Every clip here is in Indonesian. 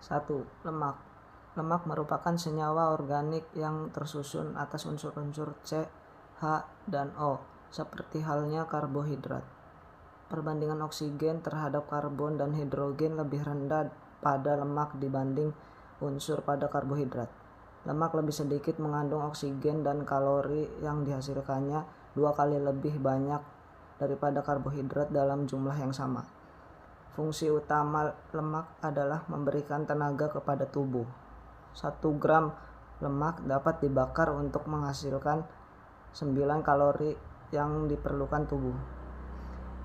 1. Lemak. Lemak merupakan senyawa organik yang tersusun atas unsur-unsur C, H, dan O, seperti halnya karbohidrat. Perbandingan oksigen terhadap karbon dan hidrogen lebih rendah pada lemak dibanding unsur pada karbohidrat. Lemak lebih sedikit mengandung oksigen dan kalori yang dihasilkannya 2 kali lebih banyak daripada karbohidrat dalam jumlah yang sama. Fungsi utama lemak adalah memberikan tenaga kepada tubuh. 1 gram lemak dapat dibakar untuk menghasilkan 9 kalori yang diperlukan tubuh.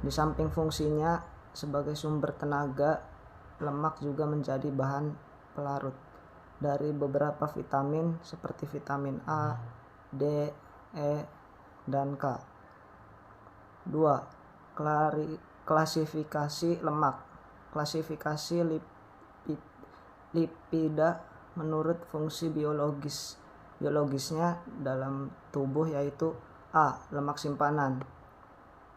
Di samping fungsinya sebagai sumber tenaga, lemak juga menjadi bahan pelarut dari beberapa vitamin seperti vitamin A, D, E, dan K. 2. Klasifikasi lemak. Klasifikasi lipida menurut fungsi biologisnya dalam tubuh yaitu A. Lemak simpanan,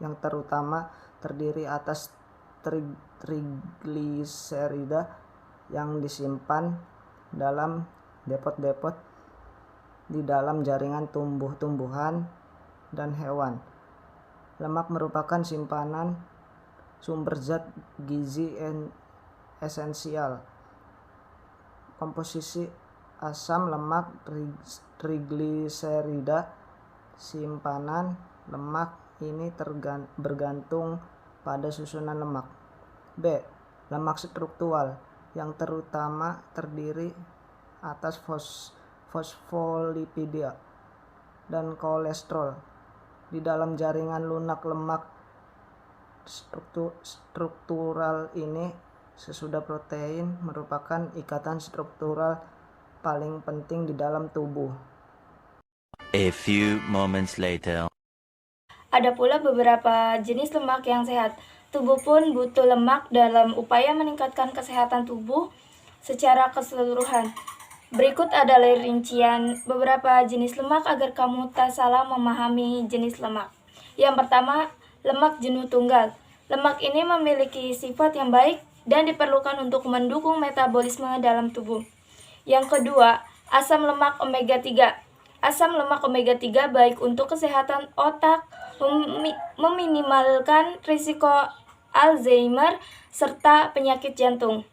yang terutama terdiri atas trigliserida yang disimpan dalam depot-depot di dalam jaringan tumbuh-tumbuhan dan hewan. Lemak merupakan simpanan sumber zat gizi esensial. Komposisi asam lemak trigliserida simpanan lemak ini bergantung pada susunan lemak. B. Lemak struktural, yang terutama terdiri atas fosfolipida dan kolesterol. Di dalam jaringan lunak lemak struktural ini, sesudah protein merupakan ikatan struktural paling penting di dalam tubuh. A few moments later. Ada pula beberapa jenis lemak yang sehat. Tubuh pun butuh lemak dalam upaya meningkatkan kesehatan tubuh secara keseluruhan. Berikut adalah rincian beberapa jenis lemak agar kamu tak salah memahami jenis lemak. Yang pertama, lemak jenuh tunggal. Lemak ini memiliki sifat yang baik dan diperlukan untuk mendukung metabolisme dalam tubuh. Yang kedua, asam lemak omega 3. Asam lemak omega 3 baik untuk kesehatan otak, meminimalkan risiko Alzheimer, serta penyakit jantung.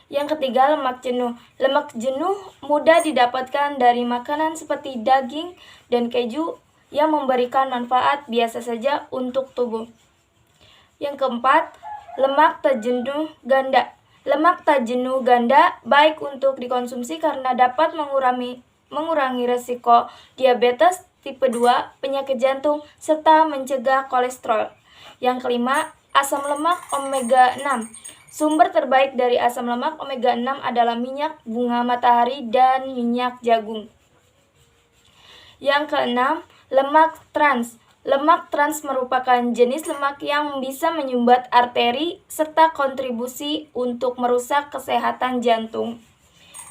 Yang ketiga, lemak jenuh. Lemak jenuh mudah didapatkan dari makanan seperti daging dan keju yang memberikan manfaat biasa saja untuk tubuh. Yang keempat, lemak tak jenuh ganda. Lemak tak jenuh ganda baik untuk dikonsumsi karena dapat mengurangi risiko diabetes tipe 2, penyakit jantung, serta mencegah kolesterol. Yang kelima, asam lemak omega 6. Sumber terbaik dari asam lemak omega 6 adalah minyak bunga matahari dan minyak jagung. Yang keenam, lemak trans. Lemak trans merupakan jenis lemak yang bisa menyumbat arteri serta kontribusi untuk merusak kesehatan jantung.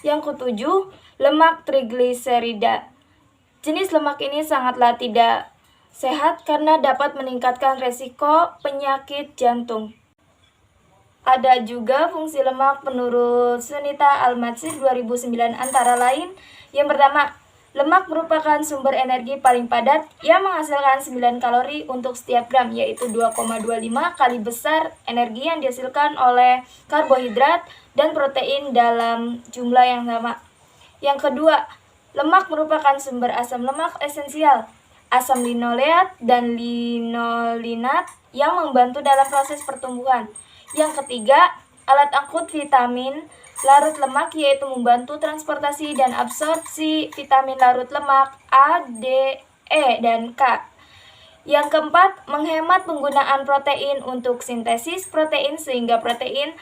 Yang ketujuh, lemak trigliserida. Jenis lemak ini sangatlah tidak sehat karena dapat meningkatkan resiko penyakit jantung. Ada juga fungsi lemak menurut Sunita Al-Matsir 2009, antara lain, yang pertama, lemak merupakan sumber energi paling padat yang menghasilkan 9 kalori untuk setiap gram, yaitu 2,25 kali besar energi yang dihasilkan oleh karbohidrat dan protein dalam jumlah yang sama. Yang kedua, lemak merupakan sumber asam lemak esensial, asam linoleat dan linolinat yang membantu dalam proses pertumbuhan. Yang ketiga, alat angkut vitamin larut lemak, yaitu membantu transportasi dan absorpsi vitamin larut lemak A, D, E, dan K. Yang keempat, menghemat penggunaan protein untuk sintesis protein sehingga protein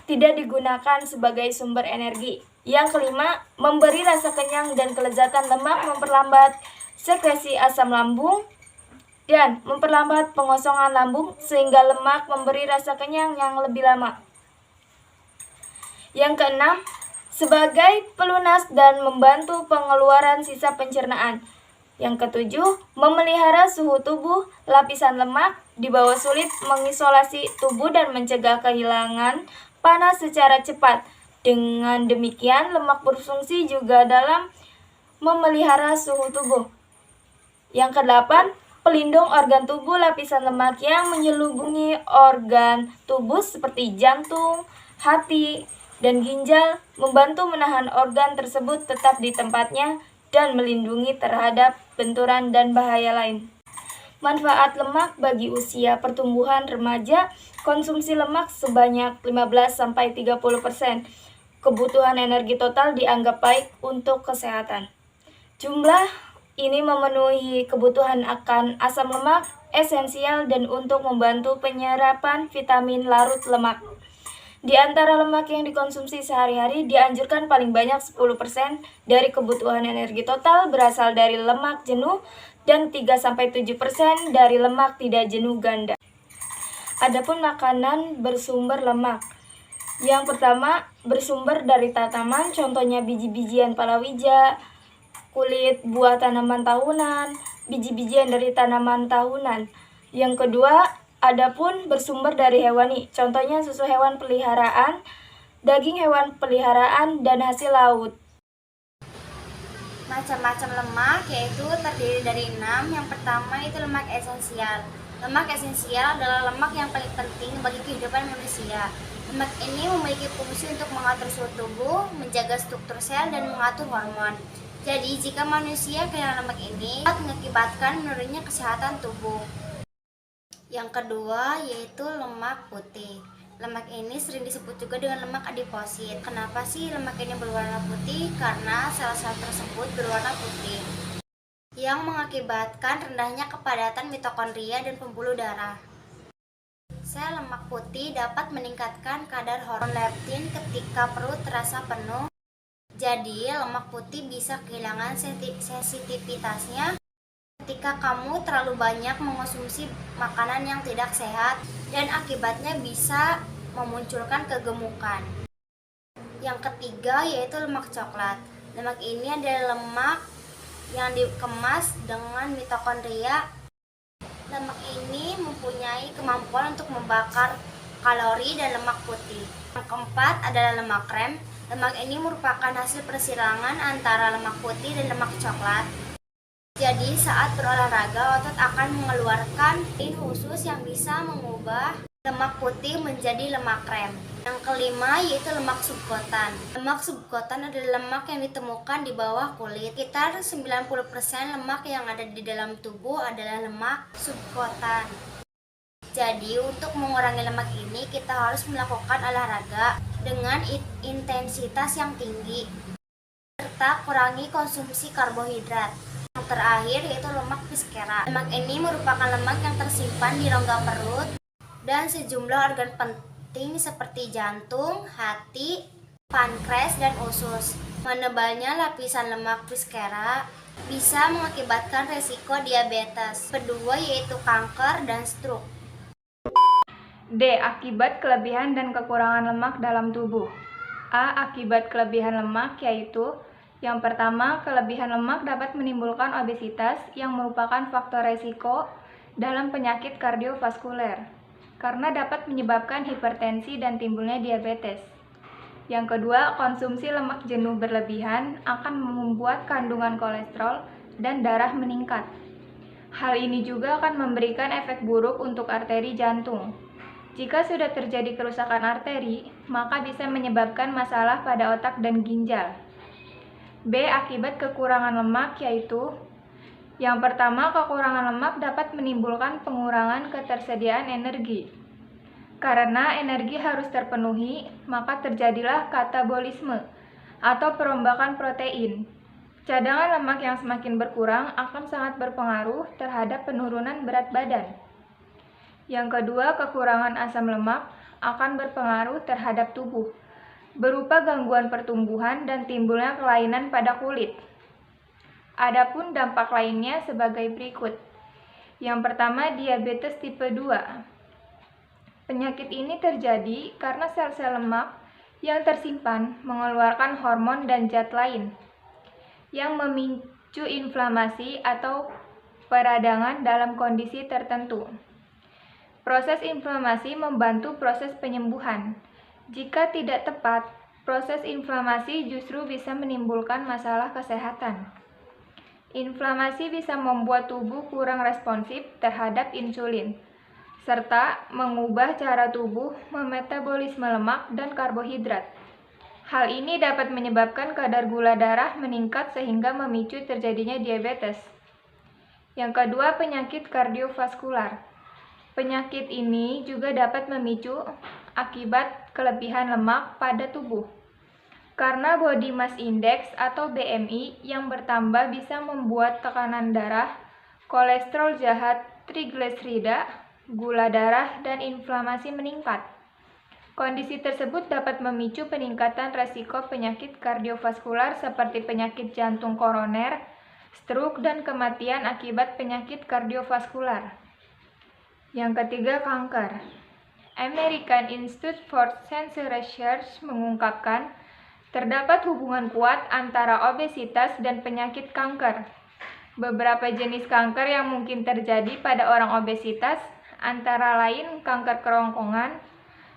tidak digunakan sebagai sumber energi. Yang kelima, memberi rasa kenyang dan kelezatan. Lemak memperlambat sekresi asam lambung dan memperlambat pengosongan lambung sehingga lemak memberi rasa kenyang yang lebih lama. Yang keenam, sebagai pelunas dan membantu pengeluaran sisa pencernaan. Yang ketujuh, memelihara suhu tubuh. Lapisan lemak di bawah sulit mengisolasi tubuh dan mencegah kehilangan panas secara cepat. Dengan demikian, lemak berfungsi juga dalam memelihara suhu tubuh. Yang kedelapan, pelindung organ tubuh. Lapisan lemak yang menyelubungi organ tubuh seperti jantung, hati, dan ginjal membantu menahan organ tersebut tetap di tempatnya dan melindungi terhadap benturan dan bahaya lain. Manfaat lemak bagi usia pertumbuhan remaja, konsumsi lemak sebanyak 15-30%. Kebutuhan energi total dianggap baik untuk kesehatan. Jumlah ini memenuhi kebutuhan akan asam lemak esensial dan untuk membantu penyerapan vitamin larut lemak. Di antara lemak yang dikonsumsi sehari-hari, dianjurkan paling banyak 10% dari kebutuhan energi total berasal dari lemak jenuh dan 3-7% dari lemak tidak jenuh ganda. Adapun makanan bersumber lemak. Yang pertama, bersumber dari tanaman, contohnya biji-bijian palawija, kulit buah tanaman tahunan, biji-bijian dari tanaman tahunan. Yang kedua, adapun bersumber dari hewani, contohnya susu hewan peliharaan, daging hewan peliharaan, dan hasil laut. Macam-macam lemak yaitu terdiri dari 6. Yang pertama itu lemak esensial. Lemak esensial adalah lemak yang paling penting bagi kehidupan manusia. Lemak ini memiliki fungsi untuk mengatur suhu tubuh, menjaga struktur sel, dan mengatur hormon. Jadi, jika manusia kehilangan lemak ini, dapat mengakibatkan menurunnya kesehatan tubuh. Yang kedua yaitu lemak putih. Lemak ini sering disebut juga dengan lemak adiposit. Kenapa sih lemak ini berwarna putih? Karena sel-sel tersebut berwarna putih, yang mengakibatkan rendahnya kepadatan mitokondria dan pembuluh darah. Sel lemak putih dapat meningkatkan kadar hormon leptin ketika perut terasa penuh. Jadi, lemak putih bisa kehilangan sensitivitasnya ketika kamu terlalu banyak mengonsumsi makanan yang tidak sehat, dan akibatnya bisa memunculkan kegemukan. Yang ketiga yaitu lemak coklat. Lemak ini adalah lemak yang dikemas dengan mitokondria. Lemak ini mempunyai kemampuan untuk membakar kalori dan lemak putih. Yang keempat adalah lemak krem. Lemak ini merupakan hasil persilangan antara lemak putih dan lemak coklat. Jadi saat berolahraga, otot akan mengeluarkan protein khusus yang bisa mengubah lemak putih menjadi lemak krem. Yang kelima yaitu lemak subkotan. Lemak subkotan adalah lemak yang ditemukan di bawah kulit. Sekitar 90% lemak yang ada di dalam tubuh adalah lemak subkotan. Jadi untuk mengurangi lemak ini, kita harus melakukan olahraga dengan intensitas yang tinggi, serta kurangi konsumsi karbohidrat. Yang terakhir yaitu lemak viskera. Lemak ini merupakan lemak yang tersimpan di rongga perut dan sejumlah organ penting seperti jantung, hati, pankreas, dan usus. Menebalnya lapisan lemak viskera bisa mengakibatkan resiko diabetes. Kedua yaitu kanker dan stroke. D. Akibat kelebihan dan kekurangan lemak dalam tubuh. A. Akibat kelebihan lemak yaitu yang pertama, kelebihan lemak dapat menimbulkan obesitas yang merupakan faktor resiko dalam penyakit kardiovaskuler karena dapat menyebabkan hipertensi dan timbulnya diabetes. Yang kedua, konsumsi lemak jenuh berlebihan akan membuat kandungan kolesterol dan darah meningkat. Hal ini juga akan memberikan efek buruk untuk arteri jantung. Jika sudah terjadi kerusakan arteri, maka bisa menyebabkan masalah pada otak dan ginjal. B. Akibat kekurangan lemak yaitu yang pertama, kekurangan lemak dapat menimbulkan pengurangan ketersediaan energi. Karena energi harus terpenuhi, maka terjadilah katabolisme atau perombakan protein. Cadangan lemak yang semakin berkurang akan sangat berpengaruh terhadap penurunan berat badan. Yang kedua, kekurangan asam lemak akan berpengaruh terhadap tubuh, berupa gangguan pertumbuhan dan timbulnya kelainan pada kulit. Adapun dampak lainnya sebagai berikut. Yang pertama, diabetes tipe 2. Penyakit ini terjadi karena sel-sel lemak yang tersimpan mengeluarkan hormon dan zat lain yang memicu inflamasi atau peradangan dalam kondisi tertentu. Proses inflamasi membantu proses penyembuhan, Jika tidak tepat, proses inflamasi justru bisa menimbulkan masalah kesehatan. Inflamasi bisa membuat tubuh kurang responsif terhadap insulin, serta mengubah cara tubuh memetabolisme lemak dan karbohidrat. Hal ini dapat menyebabkan kadar gula darah meningkat sehingga memicu terjadinya diabetes. Yang kedua, penyakit kardiovaskular. Penyakit ini juga dapat memicu akibat kelebihan lemak pada tubuh. Karena body mass index atau BMI yang bertambah bisa membuat tekanan darah, kolesterol jahat, trigliserida, gula darah, dan inflamasi meningkat. Kondisi tersebut dapat memicu peningkatan resiko penyakit kardiovaskular seperti penyakit jantung koroner, stroke, dan kematian akibat penyakit kardiovaskular. Yang ketiga, kanker. American Institute for Cancer Research mengungkapkan terdapat hubungan kuat antara obesitas dan penyakit kanker. Beberapa jenis kanker yang mungkin terjadi pada orang obesitas antara lain kanker kerongkongan,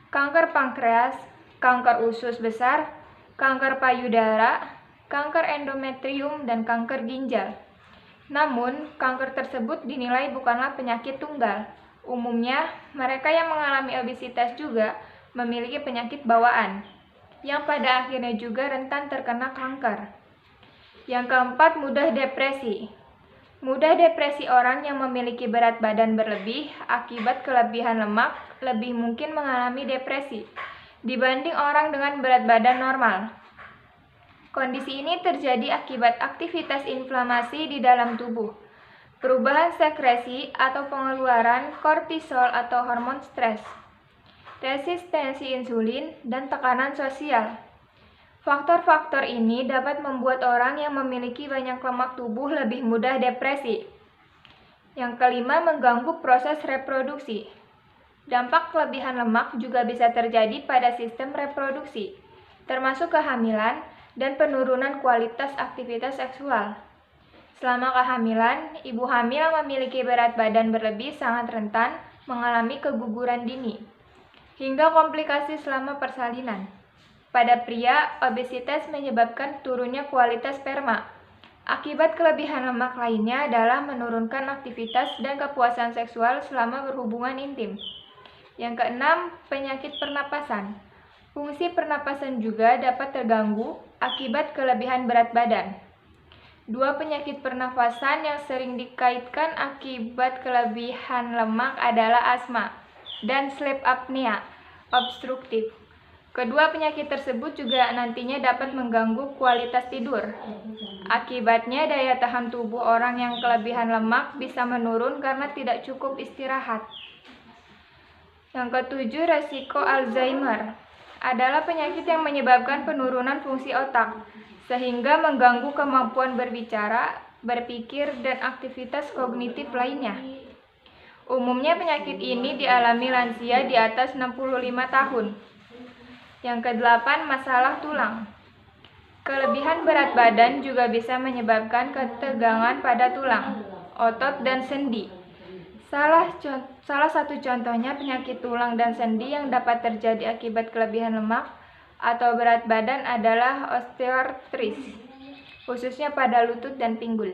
kanker pankreas, kanker usus besar, kanker payudara, kanker endometrium, dan kanker ginjal. Namun, kanker tersebut dinilai bukanlah penyakit tunggal. Umumnya, mereka yang mengalami obesitas juga memiliki penyakit bawaan, yang pada akhirnya juga rentan terkena kanker. Yang keempat, mudah depresi. Mudah depresi orang yang memiliki berat badan berlebih akibat kelebihan lemak lebih mungkin mengalami depresi dibanding orang dengan berat badan normal. Kondisi ini terjadi akibat aktivitas inflamasi di dalam tubuh, perubahan sekresi atau pengeluaran kortisol atau hormon stres, resistensi insulin, dan tekanan sosial. Faktor-faktor ini dapat membuat orang yang memiliki banyak lemak tubuh lebih mudah depresi. Yang kelima, mengganggu proses reproduksi. Dampak kelebihan lemak juga bisa terjadi pada sistem reproduksi, termasuk kehamilan dan penurunan kualitas aktivitas seksual. Selama kehamilan, ibu hamil yang memiliki berat badan berlebih sangat rentan mengalami keguguran dini, hingga komplikasi selama persalinan. Pada pria, obesitas menyebabkan turunnya kualitas sperma. Akibat kelebihan lemak lainnya adalah menurunkan aktivitas dan kepuasan seksual selama berhubungan intim. Yang keenam, penyakit pernapasan. Fungsi pernapasan juga dapat terganggu akibat kelebihan berat badan. Dua penyakit pernafasan yang sering dikaitkan akibat kelebihan lemak adalah asma dan sleep apnea obstruktif. Kedua penyakit tersebut juga nantinya dapat mengganggu kualitas tidur. Akibatnya, daya tahan tubuh orang yang kelebihan lemak bisa menurun karena tidak cukup istirahat. Yang ketujuh, resiko Alzheimer adalah penyakit yang menyebabkan penurunan fungsi otak, sehingga mengganggu kemampuan berbicara, berpikir, dan aktivitas kognitif lainnya. Umumnya penyakit ini dialami lansia di atas 65 tahun. Yang kedelapan, masalah tulang. Kelebihan berat badan juga bisa menyebabkan ketegangan pada tulang, otot, dan sendi. Salah satu contohnya penyakit tulang dan sendi yang dapat terjadi akibat kelebihan lemak atau berat badan adalah osteoartris, khususnya pada lutut dan pinggul.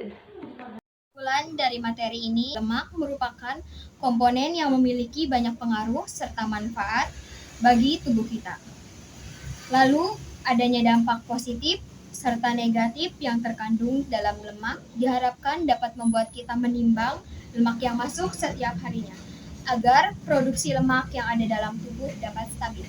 Kesimpulan dari materi ini, lemak merupakan komponen yang memiliki banyak pengaruh serta manfaat bagi tubuh kita. Lalu, adanya dampak positif serta negatif yang terkandung dalam lemak diharapkan dapat membuat kita menimbang lemak yang masuk setiap harinya, agar produksi lemak yang ada dalam tubuh dapat stabil.